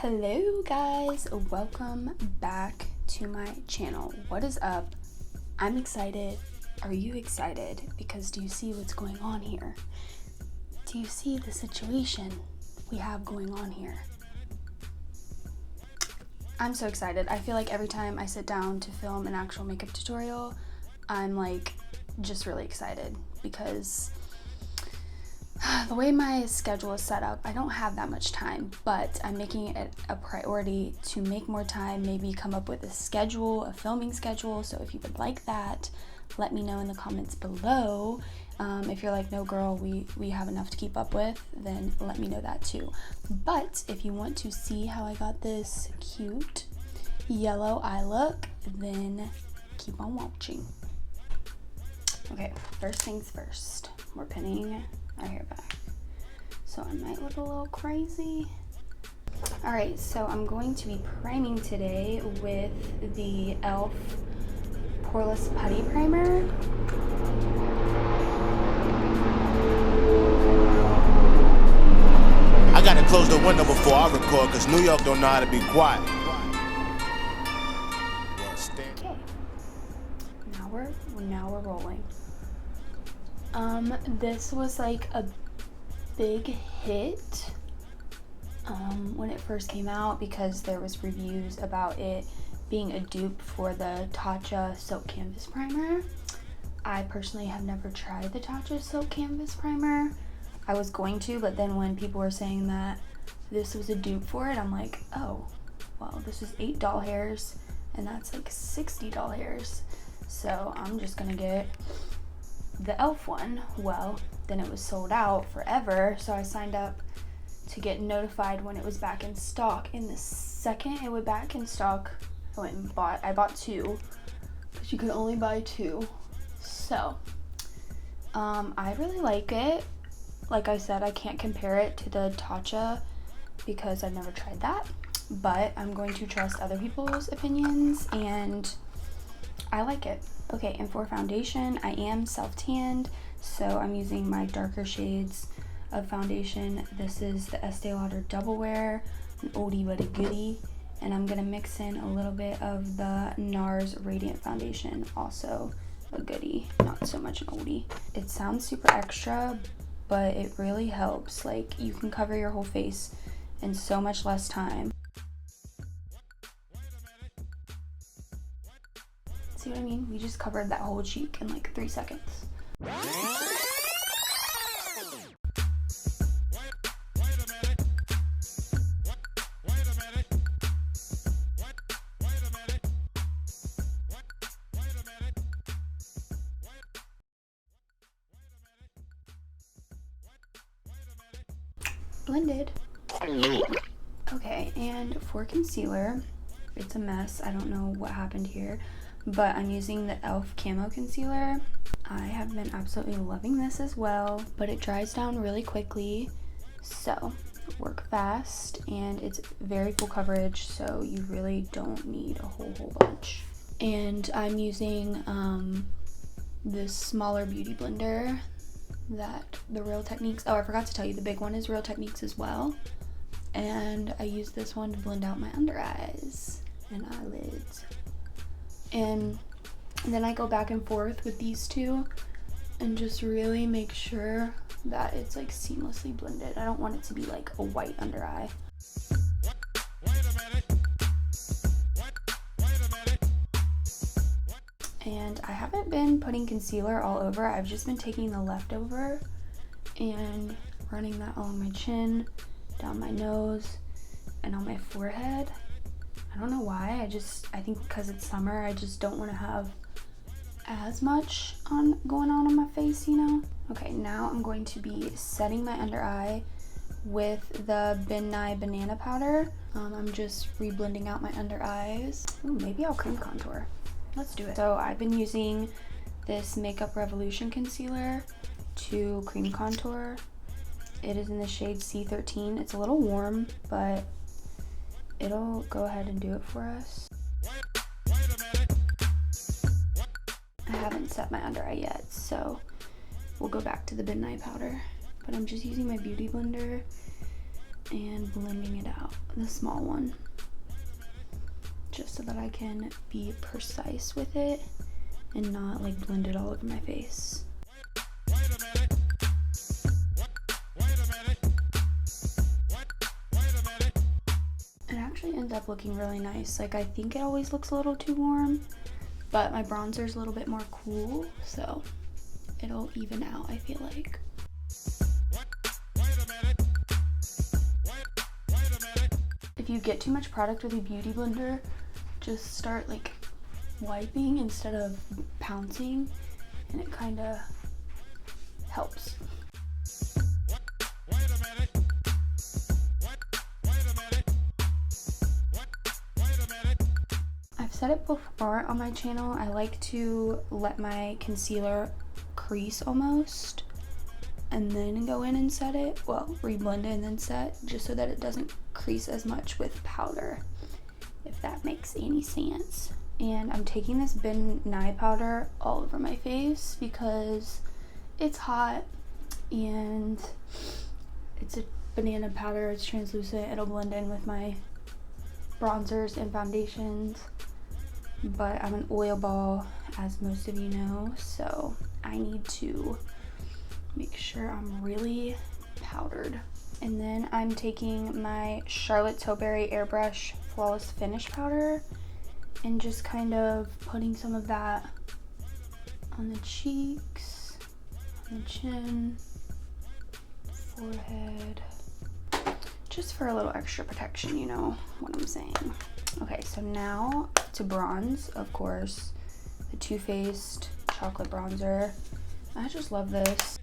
Hello guys, welcome back to my channel. What is up? I'm excited. Are you excited? Because do you see what's going on here? Do you see the situation we have going on here? I'm so excited. I feel like every time I sit down to film an actual makeup tutorial, I'm like just really excited because the way my schedule is set up, I don't have that much time, but I'm making it a priority to make more time, maybe come up with a filming schedule. So if you would like that, let me know in the comments below. If you're like, no girl, we have enough to keep up with, then let me know that too. But if you want to see how I got this cute yellow eye look, then keep on watching. Okay, first things first, we're pinning our hair back. So I might look a little crazy. All right, so I'm going to be priming today with the e.l.f. Poreless Putty Primer. I gotta close the window before I record because New York don't know how to be quiet. Okay, now we're rolling. This was like a big hit when it first came out because there was reviews about it being a dupe for the Tatcha Soap Canvas Primer. I personally have never tried the Tatcha Soap Canvas Primer. I was going to, but then when people were saying that this was a dupe for it, I'm like, oh, well, this is $8 doll hairs and that's like $60 doll hairs. So I'm just gonna get the e.l.f. one. Well, then it was sold out forever, so I signed up to get notified when it was back in stock. And the second it went back in stock, I bought two, because you could only buy two. So I really like it. Like I said, I can't compare it to the Tatcha because I've never tried that, but I'm going to trust other people's opinions and I like it. Okay, and for foundation, I am self-tanned, so I'm using my darker shades of foundation. This is the Estee Lauder Double Wear, an oldie but a goodie, and I'm gonna mix in a little bit of the NARS Radiant Foundation, also a goodie, not so much an oldie. It sounds super extra, but it really helps. Like, you can cover your whole face in so much less time. See what I mean? We just covered that whole cheek in like 3 seconds. Blended. Okay, and for concealer, it's a mess. I don't know what happened here, but I'm using the e.l.f. Camo Concealer. I have been absolutely loving this as well, but it dries down really quickly, so work fast, and it's very full coverage, so you really don't need a whole bunch. And I'm using this smaller beauty blender that the Real Techniques, oh, I forgot to tell you, the big one is Real Techniques as well, and I use this one to blend out my under eyes and eyelids. And then I go back and forth with these two and just really make sure that it's like seamlessly blended. I don't want it to be like a white under eye. And I haven't been putting concealer all over. I've just been taking the leftover and running that along my chin, down my nose, and on my forehead. I don't know why, I think because it's summer, I just don't want to have as much going on my face, you know? Okay, now I'm going to be setting my under eye with the Ben Nye Banana Powder. I'm just reblending out my under eyes. Ooh, maybe I'll cream contour. Let's do it. So I've been using this Makeup Revolution concealer to cream contour. It is in the shade C13. It's a little warm, but it'll go ahead and do it for us. I haven't set my under eye yet, so we'll go back to the Ben Nye powder. But I'm just using my beauty blender and blending it out, the small one, just so that I can be precise with it and not like blend it all over my face. It actually ends up looking really nice. Like, I think it always looks a little too warm, but my bronzer is a little bit more cool, so it'll even out, I feel like. If you get too much product with a beauty blender, just start like wiping instead of pouncing, and it kind of helps. I've said it before on my channel, I like to let my concealer crease almost and then go in and set it. Well, reblend it and then set, just so that it doesn't crease as much with powder, if that makes any sense. And I'm taking this Ben Nye powder all over my face because it's hot and it's a banana powder, it's translucent, it'll blend in with my bronzers and foundations. But I'm an oil ball, as most of you know, so I need to make sure I'm really powdered. And then I'm taking my Charlotte Tilbury Airbrush Flawless Finish powder and just kind of putting some of that on the cheeks, on the chin, forehead, just for a little extra protection, you know what I'm saying. Okay, so now to bronze, of course, the Too Faced chocolate bronzer. I just love this.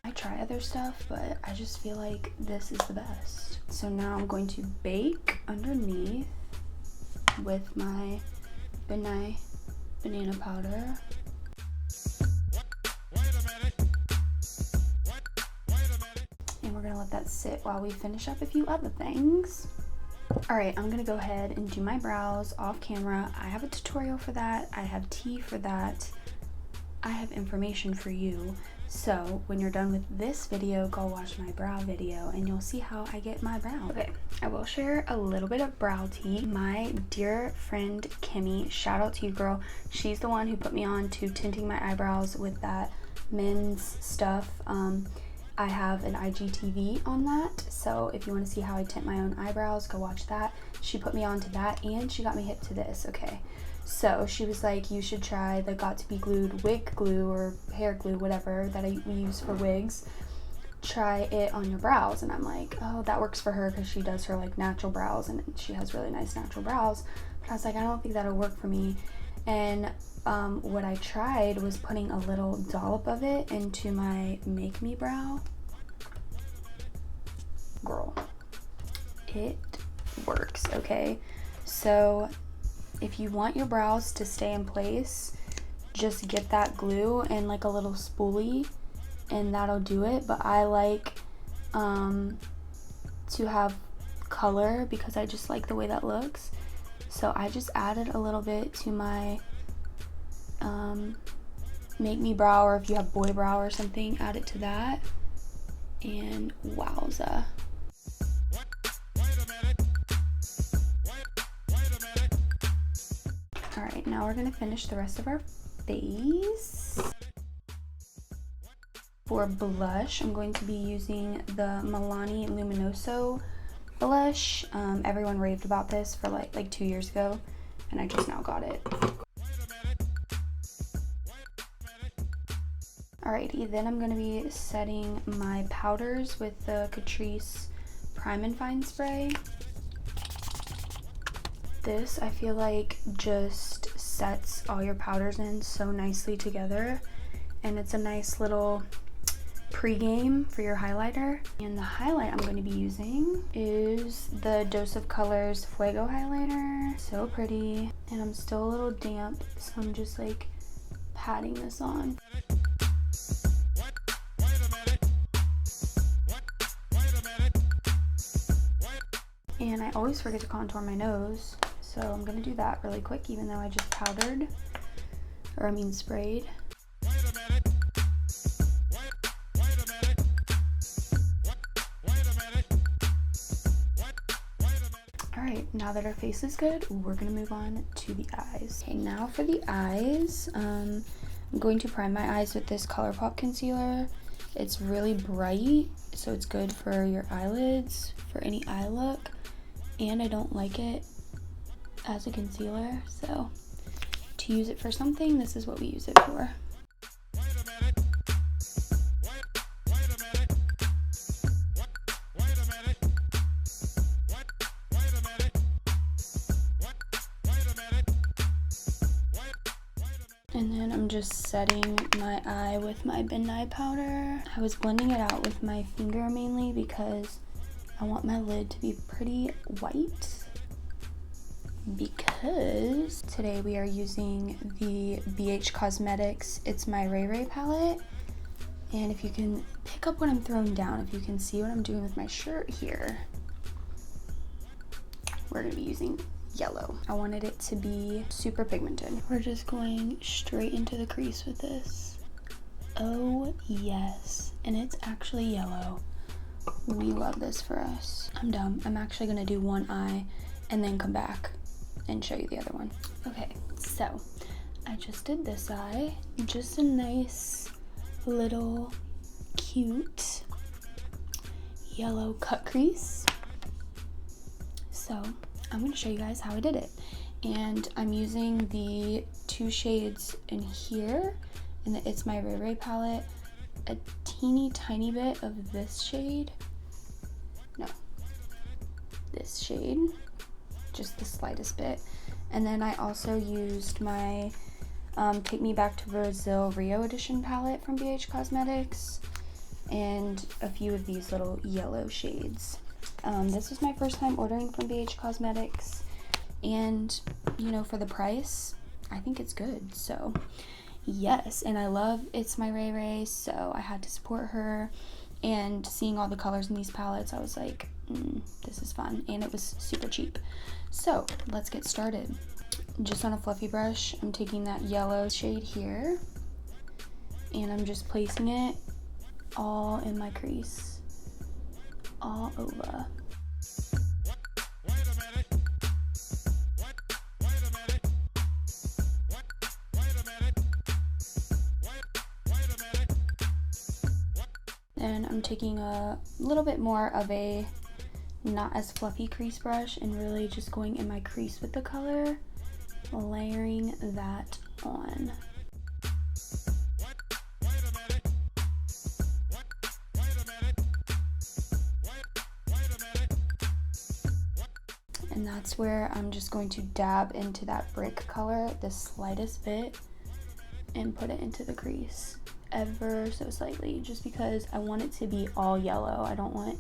I try other stuff, but I just feel like this is the best. So now I'm going to bake underneath with my Ben Nye banana powder. And we're gonna let that sit while we finish up a few other things. All right, I'm gonna go ahead and do my brows off camera. I have a tutorial for that. I have tea for that. I have information for you. So when you're done with this video, go watch my brow video and you'll see how I get my brow. Okay, I will share a little bit of brow tea. My dear friend Kimmy, shout out to you, girl. She's the one who put me on to tinting my eyebrows with that men's stuff. I have an IGTV on that, so if you want to see how I tint my own eyebrows, go watch that. She put me on to that, and she got me hip to this. Okay, so she was like, you should try the Got To Be Glued wig glue or hair glue, whatever that we use for wigs. Try it on your brows. And I'm like, oh, that works for her because she does her like natural brows and she has really nice natural brows. But I was like, I don't think that'll work for me. And what I tried was putting a little dollop of it into my Make Me brow. Girl, it works, okay? So if you want your brows to stay in place, just get that glue and like a little spoolie and that'll do it. But I like to have color because I just like the way that looks. So I just added a little bit to my Make Me brow, or if you have boy brow or something, add it to that, and wowza. Alright, now we're going to finish the rest of our face. For blush, I'm going to be using the Milani Luminoso blush. Everyone raved about this for like 2 years ago, and I just now got it. Alrighty, then I'm going to be setting my powders with the Catrice Prime and Fine spray. This, I feel like, just sets all your powders in so nicely together, and it's a nice little pre-game for your highlighter. And the highlight I'm going to be using is the Dose of Colors Fuego highlighter. So pretty, and I'm still a little damp, so I'm just like patting this on. And I always forget to contour my nose, so I'm gonna do that really quick, even though I just powdered, or I mean sprayed. now that our face is good, we're gonna move on to the eyes. Okay, now for the eyes, I'm going to prime my eyes with this ColourPop concealer. It's really bright, so it's good for your eyelids, for any eye look, and I don't like it as a concealer, so to use it for something, this is what we use it for. And then I'm just setting my eye with my midnight powder. I was blending it out with my finger mainly because I want my lid to be pretty white. Because today we are using the BH Cosmetics ItsMyRayeRaye palette. And if you can pick up what I'm throwing down, if you can see what I'm doing with my shirt here, we're gonna be using yellow. I wanted it to be super pigmented. We're just going straight into the crease with this. Oh yes, and it's actually yellow. We love this for us. I'm dumb. I'm actually gonna do one eye and then come back and show you the other one. Okay, so I just did this eye. Just a nice little cute yellow cut crease. So I'm going to show you guys how I did it. And I'm using the two shades in here in the ItsMyRayeRaye palette, a teeny tiny bit of this shade. No, this shade, just the slightest bit. And then I also used my Take Me Back to Brazil Rio Edition palette from BH Cosmetics and a few of these little yellow shades. This was my first time ordering from BH Cosmetics, and you know, for the price, I think it's good. So yes, and I love ItsMyRayeRaye, so I had to support her. And seeing all the colors in these palettes, I was like, this is fun, and it was super cheap. So let's get started. Just on a fluffy brush, I'm taking that yellow shade here, and I'm just placing it all in my crease, all over. And I'm taking a little bit more of a not as fluffy crease brush and really just going in my crease with the color, layering that on. And that's where I'm just going to dab into that brick color the slightest bit and put it into the crease ever so slightly, just because I want it to be all yellow. I don't want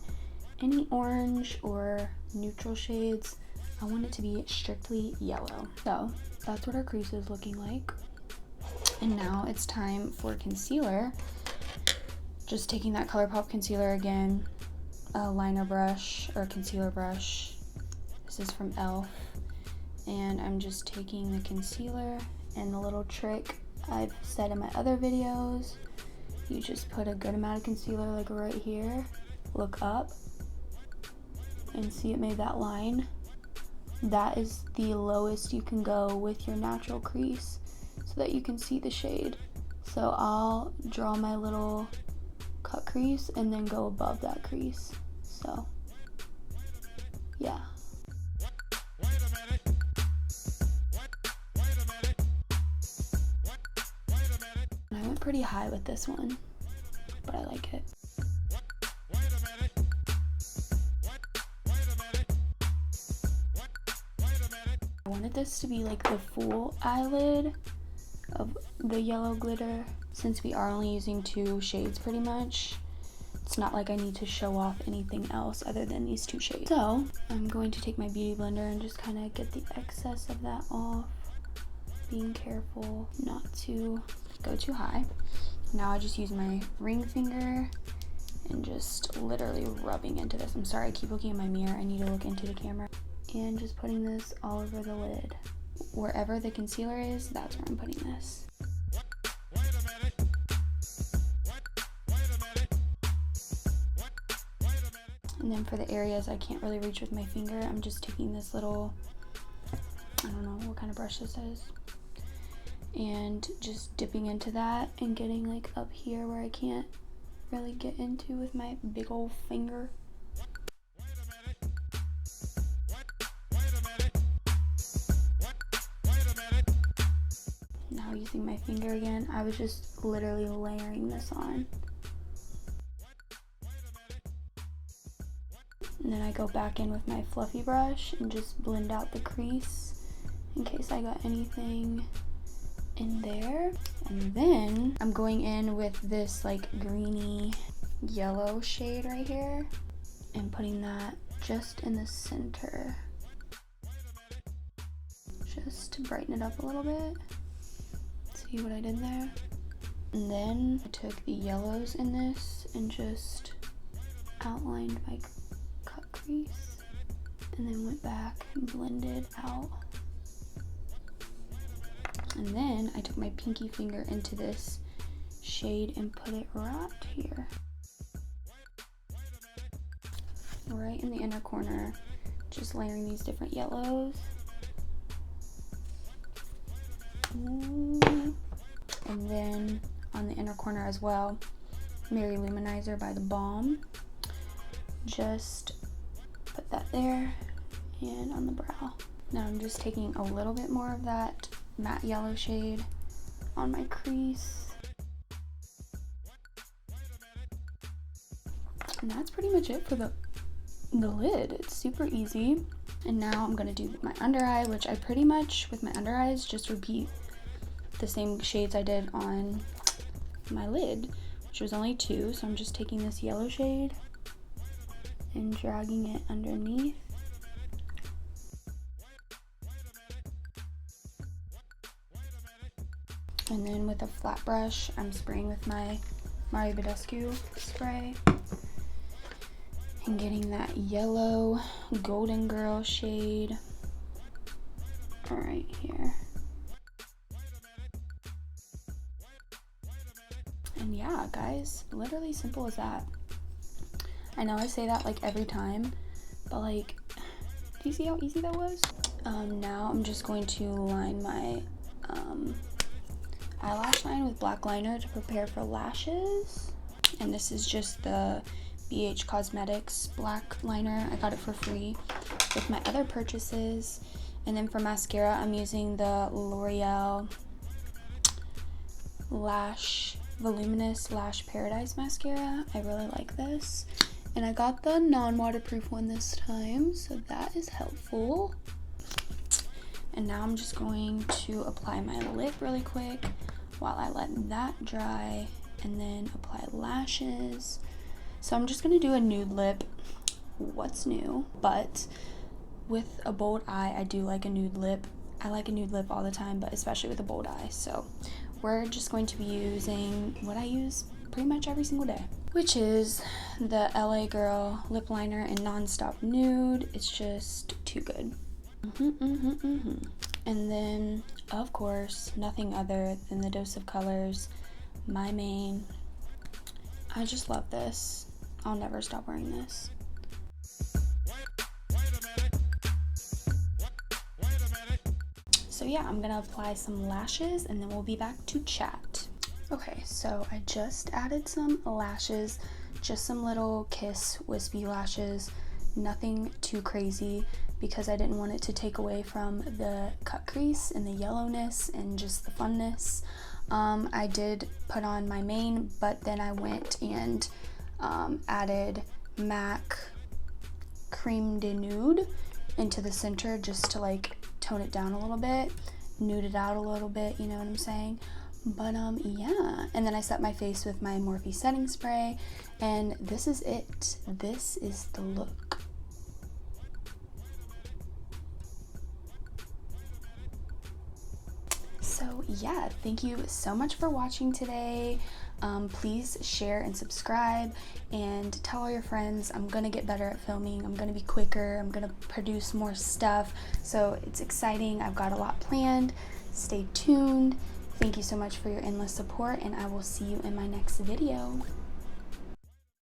any orange or neutral shades. I want it to be strictly yellow. So that's what our crease is looking like. And now it's time for concealer. Just taking that ColourPop concealer again, a liner brush or a concealer brush. This is from e.l.f. And I'm just taking the concealer, and the little trick I've said in my other videos, you just put a good amount of concealer like right here, look up, and see it made that line. That is the lowest you can go with your natural crease so that you can see the shade. So I'll draw my little cut crease and then go above that crease. So yeah. And I went pretty high with this one, but I like it. I wanted this to be like the full eyelid of the yellow glitter. Since we are only using two shades pretty much, it's not like I need to show off anything else other than these two shades. So I'm going to take my beauty blender and just kind of get the excess of that off, being careful not to go too high. Now I just use my ring finger and just literally rubbing into this. I'm sorry, I keep looking at my mirror. I need to look into the camera. And just putting this all over the lid. Wherever the concealer is, that's where I'm putting this. And then for the areas I can't really reach with my finger, I'm just taking this little, I don't know what kind of brush this is, and just dipping into that and getting like up here where I can't really get into with my big old finger. Now using my finger again, I was just literally layering this on. And then I go back in with my fluffy brush and just blend out the crease in case I got anything in there. And then I'm going in with this like greeny yellow shade right here and putting that just in the center, just to brighten it up a little bit. See what I did there? And then I took the yellows in this and just outlined my cut crease, and then went back and blended out. And then I took my pinky finger into this shade and put it right here, right in the inner corner, just layering these different yellows. And then on the inner corner as well, Mary Luminizer by The Balm. Just put that there and on the brow. Now I'm just taking a little bit more of that matte yellow shade on my crease. And that's pretty much it for the lid. It's super easy. And now I'm gonna do my under eye, which I pretty much, with my under eyes, just repeat the same shades I did on my lid, which was only 2. So I'm just taking this yellow shade and dragging it underneath. And then with a flat brush, I'm spraying with my Mario spray and getting that yellow golden girl shade right here. And yeah, guys, literally simple as that. I know I say that like every time, but like, do you see how easy that was? Now I'm just going to line my eyelash line with black liner to prepare for lashes. And this is just the BH Cosmetics black liner. I got it for free with my other purchases. And then for mascara, I'm using the L'Oreal Voluminous Lash Paradise mascara. I really like this. And I got the non-waterproof one this time, so that is helpful. And now I'm just going to apply my lip really quick while I let that dry, and then apply lashes. So I'm just gonna do a nude lip. What's new? But with a bold eye, I do like a nude lip. I like a nude lip all the time, but especially with a bold eye. So we're just going to be using what I use pretty much every single day, which is the LA Girl lip liner in Nonstop Nude. It's just too good. And then, of course, nothing other than the Dose of Colors, my main. I just love this. I'll never stop wearing this. So yeah, I'm gonna apply some lashes and then we'll be back to chat. Okay, so I just added some lashes, just some little Kiss wispy lashes, nothing too crazy because I didn't want it to take away from the cut crease and the yellowness and just the funness. I did put on my main, but then I went and added MAC Cream de Nude into the center just to like tone it down a little bit, nude it out a little bit, you know what I'm saying? But yeah, and then I set my face with my Morphe setting spray, and this is it. This is the look. So yeah, thank you so much for watching today. Please share and subscribe and tell all your friends. I'm gonna get better at filming. I'm gonna be quicker. I'm gonna produce more stuff. So it's exciting. I've got a lot planned. Stay tuned. Thank you so much for your endless support, and I will see you in my next video.